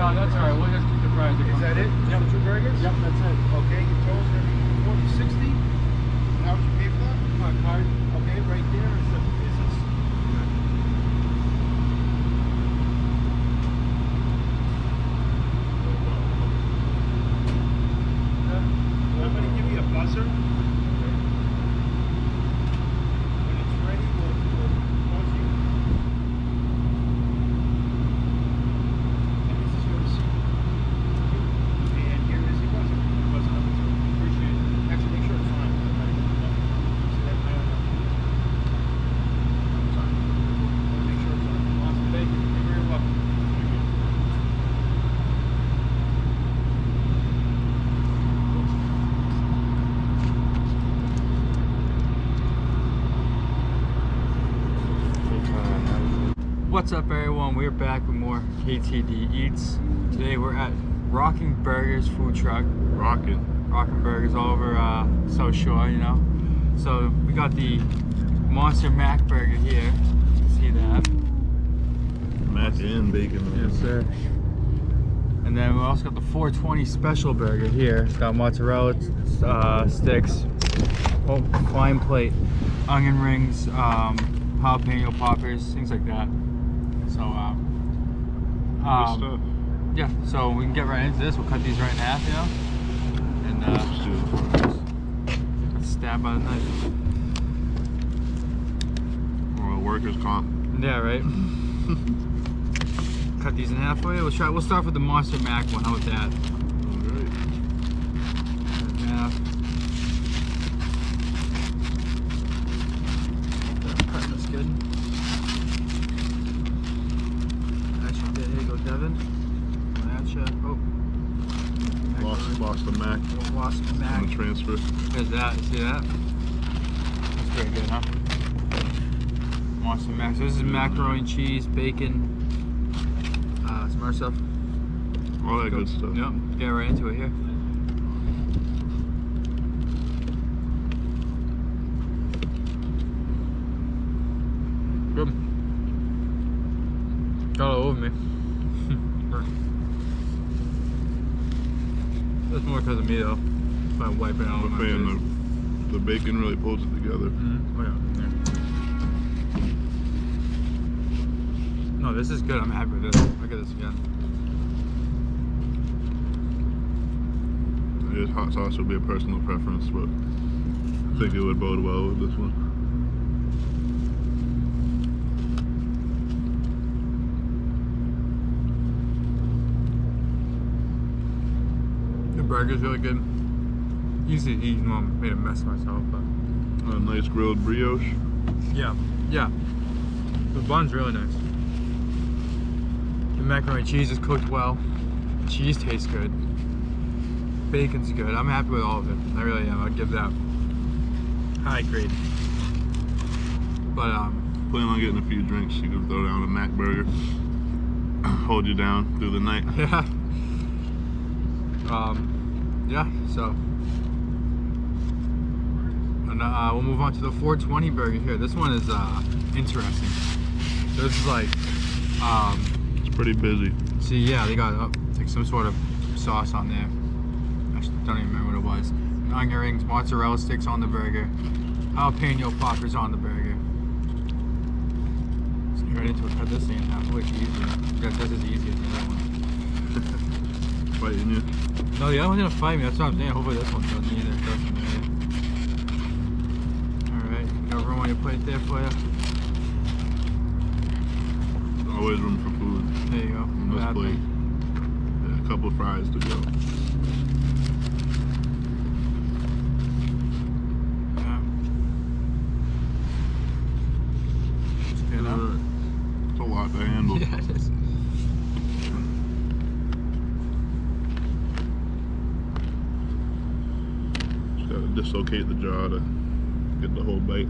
No, that's all right. We'll just keep the fries. Is that it? Yep. The 2 burgers? Yep, that's it. Okay, your total's gonna be $40.60. How would you pay for that? Card. Okay, right there is the business. Somebody give me a buzzer. When it's ready, we'll pause you. And this is your receipt. And here is your buzzer. Buzzer number 2. Appreciate it. Actually, make sure it's on. See that? It's on. Make sure it's on. Awesome. Thank you. You're very welcome. Thank you. What's up, everyone? We're back with more KTD Eats. Today we're at Rockin Burgers food truck. Rockin. Rockin Burgers all over South Shore, you know. So we got the Monster Mac Burger here. See that? Mac and bacon. Yes, sir. And then we also got the 420 Special Burger here. It's got mozzarella sticks, fine plate, onion rings, jalapeno poppers, things like that. So, Good stuff. yeah, so we can get right into this. We'll cut these right in half, you know? And Let's do it. let's stab by the knife. Or a workers' comp. Yeah, right? Cut these in half for you. We'll start with the Monster Mac one. How about that? Alright. Cut it in half. Cutting this good. Actually, here you go, Devin. Matcha. Oh. Lost the Mac. Lost the On Mac. the transfer. There's that. You see that? That's pretty good, huh? Monster Mac. So this is macaroni and cheese, bacon, some other stuff. All that good stuff. Yep. Get right into it here. Good. Got all over me. That's more because of me though. If I wipe it out I'm on a my face. fan. The bacon really pulls it together. Oh yeah. No, this is good. I'm happy with this. Look at this again. I guess hot sauce would be a personal preference, but I think it would bode well with this one. The burger's really good. Easy to eat. I made a mess of myself, but A nice grilled brioche. yeah. The bun's really nice. The macaroni and cheese is cooked well. The cheese tastes good. Bacon's good. I'm happy with all of it. I really am. I'd give that high grade. But Plan on getting a few drinks. You could throw down a Mac burger. Hold you down through the night. yeah. Yeah, so. And we'll move on to the 420 burger here. This one is interesting. So this is like, It's pretty busy. see, yeah, they got like some sort of sauce on there. I don't even remember what it was. Onion rings, mozzarella sticks on the burger, jalapeno poppers on the burger. Let's get right into it. Cut this thing in half. Way easier. That's as easy as the other one. Fighting you. No, the other one's gonna fight me. That's what I'm saying. Hopefully this one doesn't either. It doesn't. Alright, got room on your plate there for you. Always room for food. There you go. On this plate. Yeah, a couple of fries to go. Yeah. It's good, huh? It's a lot to handle. Yeah, it is. Just gotta dislocate the jaw to get the whole bite.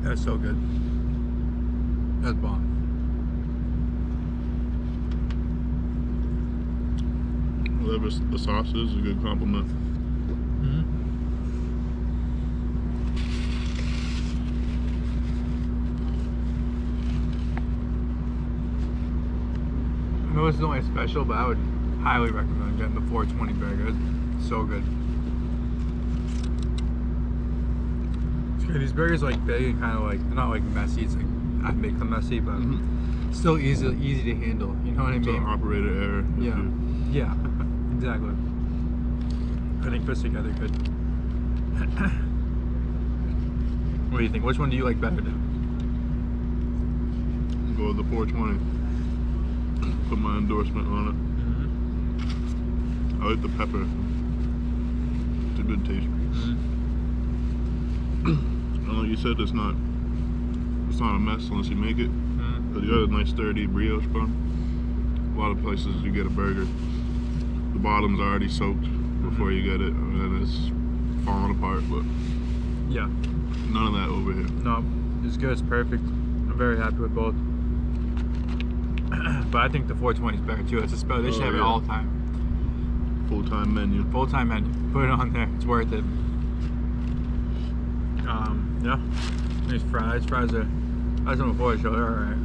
That's so good. That's bomb. Whatever the sauce is a good compliment. know this is only a special, but I would highly recommend getting the 420 burger. It's so good. Yeah, these burgers are like big and kind of like, they're not like messy. It's like I make them messy, but still easy to handle. You know what I It's mean? an operator error. if Yeah. you- Yeah, exactly. I think put together good. What do you think? Which one do you like better now? Go with the 420. Put my endorsement on it. I like the pepper. It's a good taste. And like you said, it's not a mess unless you make it. But you got a nice sturdy brioche bun. A lot of places you get a burger, the bottom's already soaked before you get it, and then it's falling apart. But Yeah. none of that over here. No, it's good. It's perfect. I'm very happy with both. But I think the 420 is better too. It's a spell. They should have it all the time. Full-time menu. Full-time menu. Put it on there. It's worth it. Yeah. These fries. Fries are. I was on before the show. They're alright.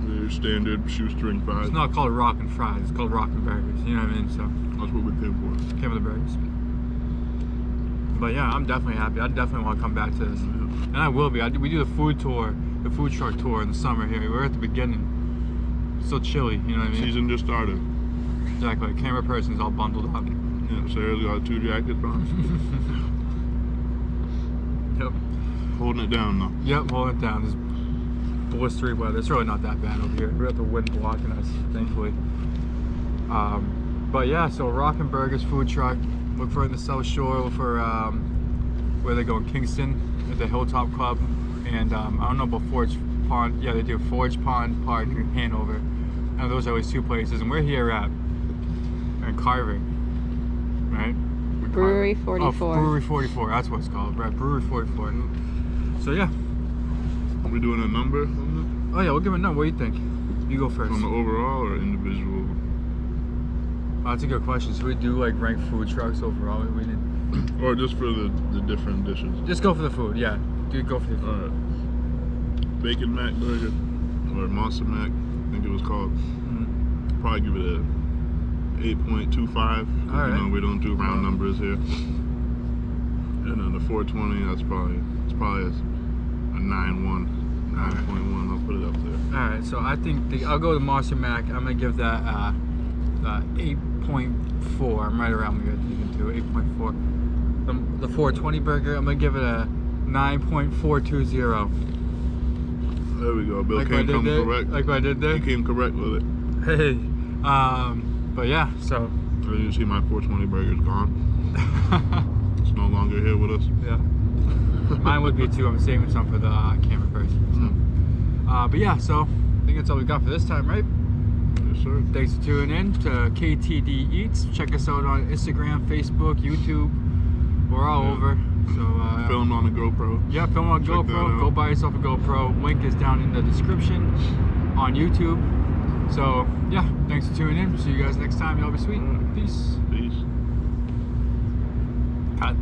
Your standard shoestring fries. It's not called Rockin' fries. It's called Rockin' burgers. You know what I mean? So That's what we came for. came with the burgers. But yeah, I'm definitely happy. I definitely want to come back to this, and I will be. We do the food tour, the food truck tour in the summer here. We're at the beginning. It's still chilly. You know what I mean? Season just started. Exactly. Camera person's all bundled up. Yeah, Sarah's got 2 jackets on. Yep. Holding it down though. Yep, holding it down. This blistery weather. It's really not that bad over here. We got the wind blocking us, thankfully. But yeah, so Rockin' Burgers food truck. Look for it in the South Shore. Look for where they go in Kingston at the Hilltop Club. And I don't know about Forge Pond. Yeah, they do Forge Pond Park in Hanover. And those are always 2 places. And we're here at in Carving, right? Brewery Oh, 44. Brewery 44. That's what it's called, right? Brewery 44. So yeah. Are we doing a number on Oh yeah, we'll give it a number. What do you think? You go it? first. On the overall or individual? Oh, that's a good question. So we do like rank food trucks overall. We did. Or just for the different dishes? Just go for the food. Yeah, dude, go for the food. Alright. Bacon Mac burger, or Monster Mac, I think it was called. Probably give it a 8.25. Alright. You know, we don't do round numbers here. And then the 420, it's probably a 9.1. 9.1, I'll put it up there. All right, so I think I'll go with the Monster Mac. I'm gonna give that 8.4. I'm right around what you're thinking too. 8.4. The 420 burger, I'm gonna give it a 9.420. There we go. Bill Like what I came did there? correct. Like what I did there? He came correct with it. Hey, but yeah, so As you see, my 420 burger's gone. It's no longer here with us. yeah, mine would be too. I'm saving some for the camera person. So. But yeah, so I think that's all we got for this time, right? Yes, sir. Thanks for tuning in to KTD Eats. Check us out on Instagram, Facebook, YouTube. We're all over. So Filmed on the GoPro. yeah, film on Check that GoPro. out. Go buy yourself a GoPro. Link is down in the description on YouTube. So yeah, thanks for tuning in. See you guys next time. Y'all be sweet. Peace. Peace. Cut.